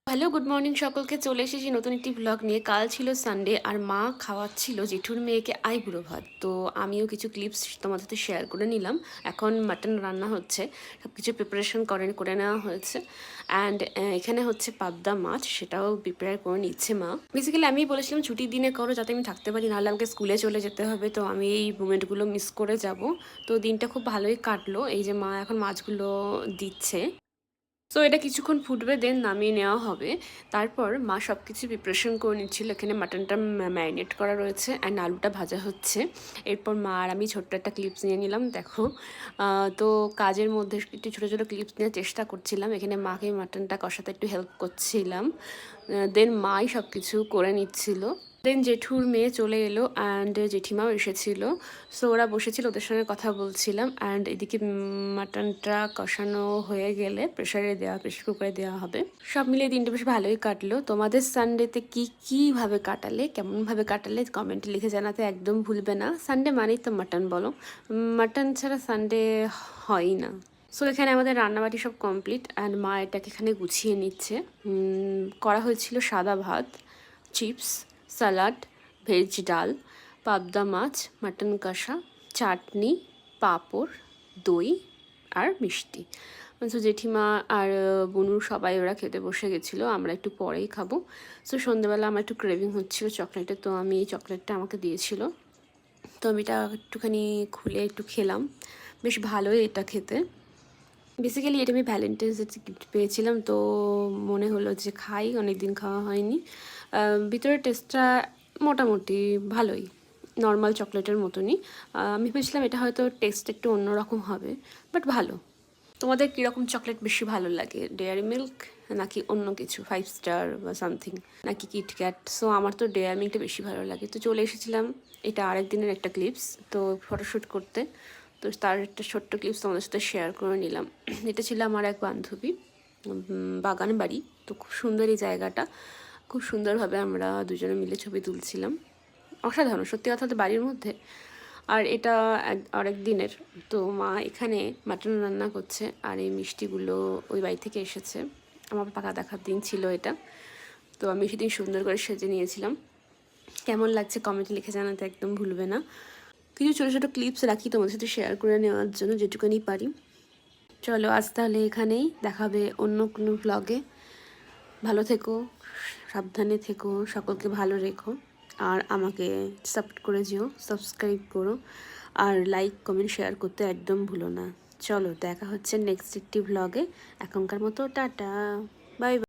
Hello, good morning সকলকে। চলে এসেছি নতুন একটি ব্লগ নিয়ে। কাল ছিল সানডে আর মা খাওয়াচ্ছিল জেঠুর মেয়েকে আইবুড়ো ভাত। তো আমিও কিছু ক্লিপস তোমাদের সাথে শেয়ার করে নিলাম। এখন মাটন রান্না হচ্ছে, সব কিছু প্রিপারেশন করে নেওয়া হয়েছে। অ্যান্ড এখানে হচ্ছে পাবদা মাছ, সেটাও প্রিপেয়ার করে নিচ্ছে মা। বেসিক্যালি আমি বলেছিলাম ছুটির দিনে করো যাতে আমি থাকতে পারি, নাহলে আমাকে স্কুলে চলে যেতে হবে। তো আমি এই মোমেন্টগুলো মিস করে যাব। তো দিনটা খুব ভালোই কাটলো। এই যে মা এখন মাছগুলো দিচ্ছে। সো এটা কিছুক্ষণ ফুটবে, দেন নামিয়ে নেওয়া হবে। তারপর মা সব কিছু প্রিপারেশন করে নিচ্ছিল। এখানে মাটনটা ম্যারিনেট করা রয়েছে অ্যান্ড আলুটা ভাজা হচ্ছে। এরপর মা আর আমি ছোট্ট একটা ক্লিপস নিয়ে নিলাম, দেখো। তো কাজের মধ্যে একটু ছোটো ছোটো ক্লিপস নেওয়ার চেষ্টা করছিলাম। এখানে মাকে মাটনটা কষাতে একটু হেল্প করছিলাম। দেন মাই সব কিছু করে নিচ্ছিল। দেন জেঠুর মেয়ে চলে এলো অ্যান্ড জেঠিমাও এসেছিল। সো ওরা বসেছিল, ওদের সঙ্গে কথা বলছিলাম। অ্যান্ড এদিকে মাটনটা কষানো হয়ে গেলে প্রেশার কুকারে দেওয়া হবে। সব মিলিয়ে দিনটা বেশ ভালোই কাটলো। তোমাদের সানডেতে কীভাবে কাটালে, কেমনভাবে কাটালে কমেন্টে লিখে জানাতে একদম ভুলবে না। সানডে মানেই তো মাটন বলো, মাটন ছাড়া সানডে হয়ই না। সো এখানে আমাদের রান্নাবাটি সব কমপ্লিট অ্যান্ড মা এটাকে এখানে গুছিয়ে নিচ্ছে। করা হয়েছিল সাদা ভাত, চিপস, স্যালাড, ভেজ ডাল, পাবদা মাছ, মাটন কষা, চাটনি, পাঁপড়, দই আর মিষ্টি। সো জেঠিমা আর বনু সবাই ওরা খেতে বসে গেছিলো, আমরা একটু পরেই খাবো। সো সন্ধ্যেবেলা আমার একটু ক্রেভিং হচ্ছিলো চকলেটের, তো আমি এই চকলেটটা আমাকে দিয়েছিল। তো আমি এটা একটুখানি খুলে একটু খেলাম, বেশ ভালোই এটা খেতে। বেসিক্যালি এটা আমি ভ্যালেন্টাইন্স ডে গিফট পেয়েছিলাম, তো মনে হলো যে খাই, অনেক দিন খাওয়া হয়নি। ভিতরের টেস্টটা মোটামুটি ভালোই, নর্মাল চকলেটের মতনই। আমি ভেবেছিলাম এটা হয়তো টেস্ট একটু অন্যরকম হবে, বাট ভালো। তোমাদের কীরকম চকলেট বেশি ভালো লাগে, ডেয়ারি মিল্ক নাকি অন্য কিছু, 5 স্টার বা সামথিং, নাকি কিটক্যাট? সো আমার তো ডেয়ারি মিল্কটা বেশি ভালো লাগে। তো চলে এসেছিলাম, এটা আরেক দিনের একটা ক্লিপস, তো ফটোশ্যুট করতে। তো তার একটা ছোট্ট ক্লিপস তোমাদের সাথে শেয়ার করে নিলাম। এটা ছিল আমার এক বান্ধবী বাগান বাড়ি। তো খুব সুন্দর এই জায়গাটা, খুব সুন্দরভাবে আমরা দুজনে মিলে ছবি তুলছিলাম। অসাধারণ, সত্যি কথা তো বাড়ির মধ্যে। আর এটা আরেক দিনের। তো মা এখানে মাটন রান্না করছে আর এই মিষ্টিগুলো ওই বাড়ি থেকে এসেছে। আমার পাকা দেখার দিন ছিল এটা, তো আমি সেদিন সুন্দর করে সেজে নিয়েছিলাম। কেমন লাগছে কমেন্টে লিখে জানাতে একদম ভুলবে না। কিছু ছোটো ছোটো ক্লিপস রাখি তোমাদের সাথে শেয়ার করে নেওয়ার জন্য যেটুকুনি পারি। চলো আজ তাহলে এখানেই, দেখাবে অন্য কোনো ব্লগে। ভালো থেকো, সাবধানে থেকো, সকলকে ভালো রেখো। আর আমাকে সাপোর্ট করে যেও, সাবস্ক্রাইব করো আর লাইক কমেন্ট শেয়ার করতে একদম ভুলো না। চলো দেখা হচ্ছে নেক্সট একটি ব্লগে। এখনকার মতো টাটা, বাই বাই।